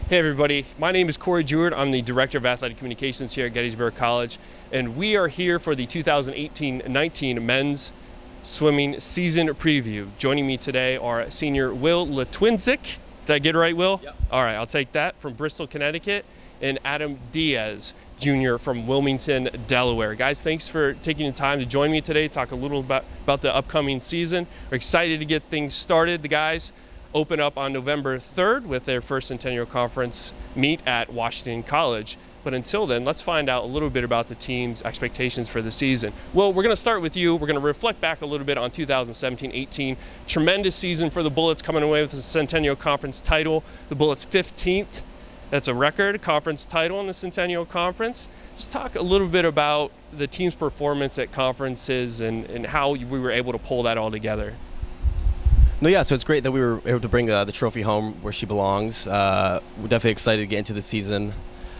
Hey everybody, my name is Corey Jewett. I'm the Director of Athletic Communications here at Gettysburg College, and we are here for the 2018-19 men's swimming season preview. Joining me today are senior Will Litwinczyk. Did I get it right, Will? Yep. All right, I'll take that, from Bristol, Connecticut, and Adam Diaz, Jr. from Wilmington, Delaware. Guys, thanks for taking the time to join me today, talk a little about the upcoming season. We're excited to get things started. The guys open up on November 3rd with their first Centennial Conference meet at Washington College. But until then, let's find out a little bit about the team's expectations for the season. Well, we're going to start with you. We're going to reflect back a little bit on 2017-18. Tremendous season for the Bullets, coming away with the Centennial Conference title. The Bullets 15th. That's a record conference title in the Centennial Conference. Just talk a little bit about the team's performance at conferences and how we were able to pull that all together. No, yeah, so it's great that we were able to bring the trophy home where she belongs. We're definitely excited to get into the season.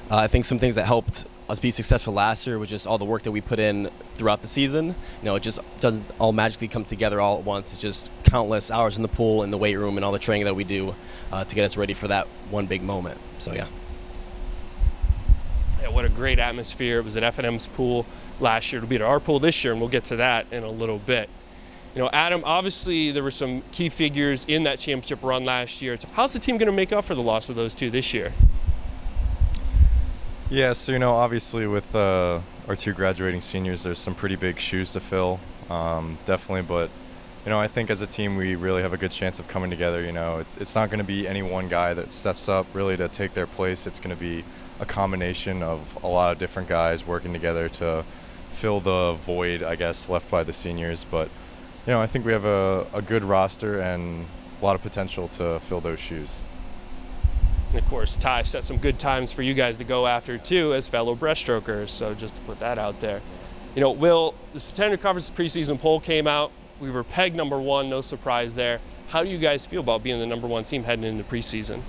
I think some things that helped us be successful last year was just all the work that we put in throughout the season. You know, it just doesn't all magically come together all at once. It's just countless hours in the pool, in the weight room, and all the training that we do to get us ready for that one big moment. So, yeah. Yeah, what a great atmosphere. It was at F&M's pool last year. It'll be at our pool this year, and we'll get to that in a little bit. You know, Adam, obviously there were some key figures in that championship run last year. How's the team going to make up for the loss of those two this year? Yeah, so, you know, obviously with our two graduating seniors, there's some pretty big shoes to fill, definitely. But, you know, I think as a team, we really have a good chance of coming together. You know, it's not going to be any one guy that steps up really to take their place. It's going to be a combination of a lot of different guys working together to fill the void, I guess, left by the seniors. But, you know, I think we have a good roster and a lot of potential to fill those shoes. And of course, Ty set some good times for you guys to go after too as fellow breaststrokers, so just to put that out there. You know, Will, the Centennial Conference preseason poll came out. We were pegged number one, no surprise there. How do you guys feel about being the number one team heading into preseason?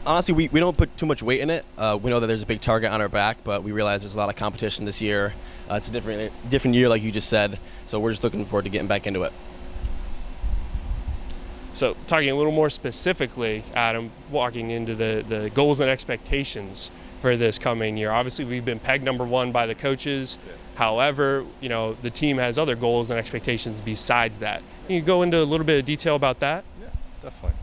Honestly, we don't put too much weight in it. We know that there's a big target on our back, but we realize there's a lot of competition this year. It's a different year, like you just said, so we're just looking forward to getting back into it. So talking a little more specifically, Adam, walking into the goals and expectations for this coming year. Obviously, we've been pegged number one by the coaches. Yeah. However, you know, the team has other goals and expectations besides that. Can you go into a little bit of detail about that? Yeah, definitely.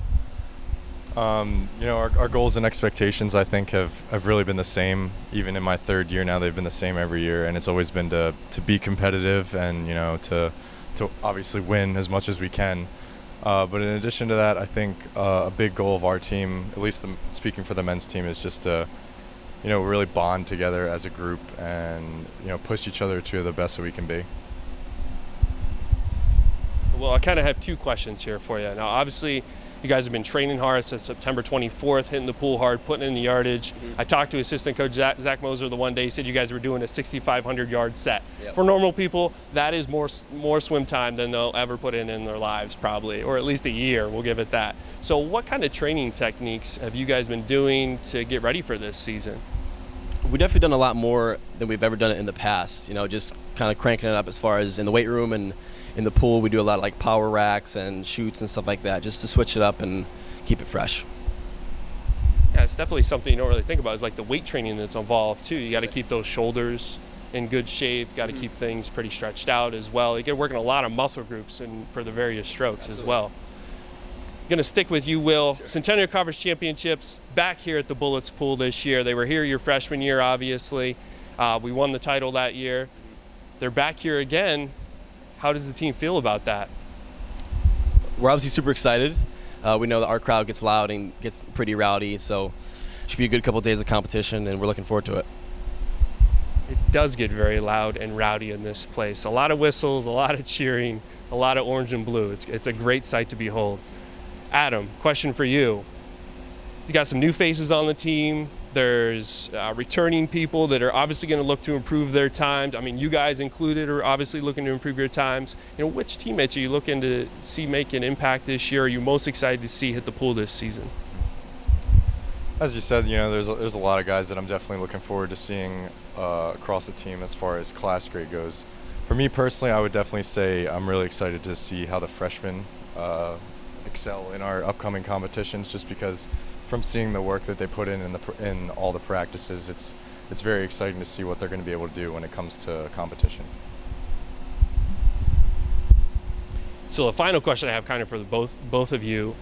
You know, our goals and expectations, I think, have really been the same. Even in my third year now, they've been the same every year, and it's always been to be competitive and, you know, to obviously win as much as we can. But in addition to that, I think a big goal of our team, at least speaking for the men's team, is just to, you know, really bond together as a group and, you know, push each other to the best that we can be. Well, I kind of have two questions here for you. Now, obviously, you guys have been training hard since September 24th, hitting the pool hard, putting in the yardage. I talked to assistant coach Zach Moser the one day. He said you guys were doing a 6,500-yard set. Yep. For normal people, that is more swim time than they'll ever put in their lives, probably, or at least a year. We'll give it that. So what kind of training techniques have you guys been doing to get ready for this season? We've definitely done a lot more than we've ever done it in the past. You know, just kind of cranking it up as far as in the weight room and in the pool. We do a lot of like power racks and shoots and stuff like that, just to switch it up and keep it fresh. Yeah, it's definitely something you don't really think about. Is like the weight training that's involved too. You got to keep those shoulders in good shape. Got to keep things pretty stretched out as well. You get working a lot of muscle groups and for the various strokes as well. Going to stick with you, Will. Sure. Centennial Conference Championships back here at the Bullets pool this year. They were here your freshman year, obviously. We won the title that year. They're back here again. How does the team feel about that? We're obviously super excited. We know that our crowd gets loud and gets pretty rowdy, so it should be a good couple of days of competition, and we're looking forward to it. It does get very loud and rowdy in this place. A lot of whistles, a lot of cheering, a lot of orange and blue. It's a great sight to behold. Adam, question for you. You got some new faces on the team. There's returning people that are obviously going to look to improve their times. I mean, you guys included are obviously looking to improve your times. You know, which teammates are you looking to see make an impact this year? Are you most excited to see hit the pool this season? As you said, you know, there's a lot of guys that I'm definitely looking forward to seeing across the team as far as class grade goes. For me personally, I would definitely say I'm really excited to see how the freshmen excel in our upcoming competitions, just because from seeing the work that they put in all the practices, it's very exciting to see what they're going to be able to do when it comes to competition. So the final question I have kind of for both of you,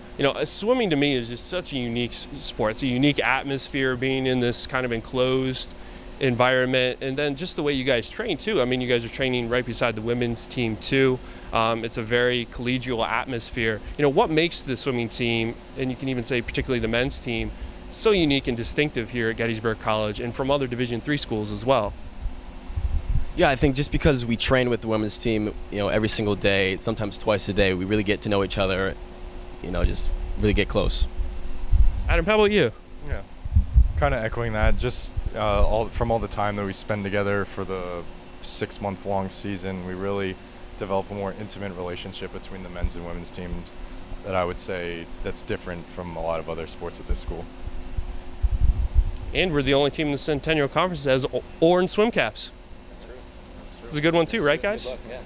swimming to me is just such a unique sport. It's a unique atmosphere being in this kind of enclosed environment, and then just the way you guys train too. I mean, you guys are training right beside the women's team too. It's a very collegial atmosphere. What makes the swimming team, and you can even say particularly the men's team, so unique and distinctive here at Gettysburg College and from other Division III schools as well? Yeah, I think just because we train with the women's team, every single day, sometimes twice a day, we really get to know each other, just really get close. Adam, how about you? Yeah, kind of echoing that. Just all the time that we spend together for the 6-month-long season, we really develop a more intimate relationship between the men's and women's teams that I would say that's different from a lot of other sports at this school. And we're the only team in the Centennial Conference that has orange swim caps. That's true. It's a good one too, right, guys? Good luck, yeah.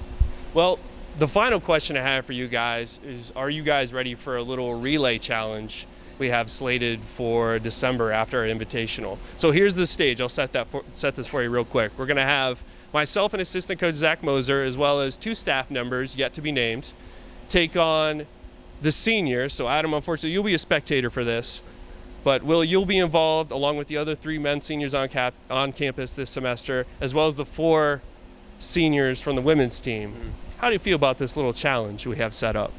Well, the final question I have for you guys is, are you guys ready for a little relay challenge we have slated for December after our invitational? So here's the stage. I'll set this for you real quick. We're going to have myself and assistant coach Zach Moser, as well as 2 staff members yet to be named, take on the seniors. So Adam, unfortunately, you'll be a spectator for this. But Will, you'll be involved along with the other 3 men seniors on campus this semester, as well as the 4 seniors from the women's team. How do you feel about this little challenge we have set up?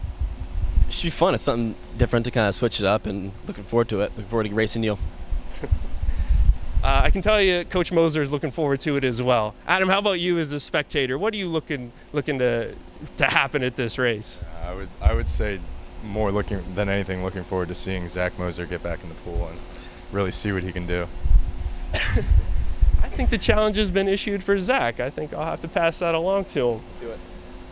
It should be fun. It's something different to kind of switch it up, and looking forward to it. Looking forward to racing you. I can tell you Coach Moser is looking forward to it as well. Adam, how about you as a spectator? What are you looking to happen at this race? I would say more looking forward to seeing Zach Moser get back in the pool and really see what he can do. I think the challenge has been issued for Zach. I think I'll have to pass that along to him. Let's do it.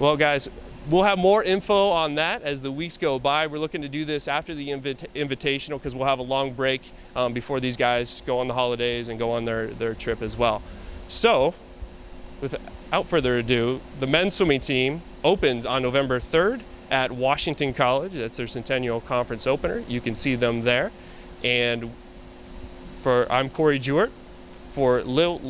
Well, guys, we'll have more info on that as the weeks go by. We're looking to do this after the invitational because we'll have a long break before these guys go on the holidays and go on their trip as well. So, without further ado, the men's swimming team opens on November 3rd at Washington College. That's their Centennial Conference opener. You can see them there. And I'm Corey Jewett. For Will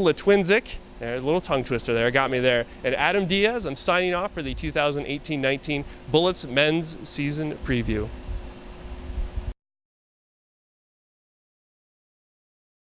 Litwinczyk, a little tongue twister there, got me there. And Adam Diaz, I'm signing off for the 2018-19 Bullets Men's Season Preview.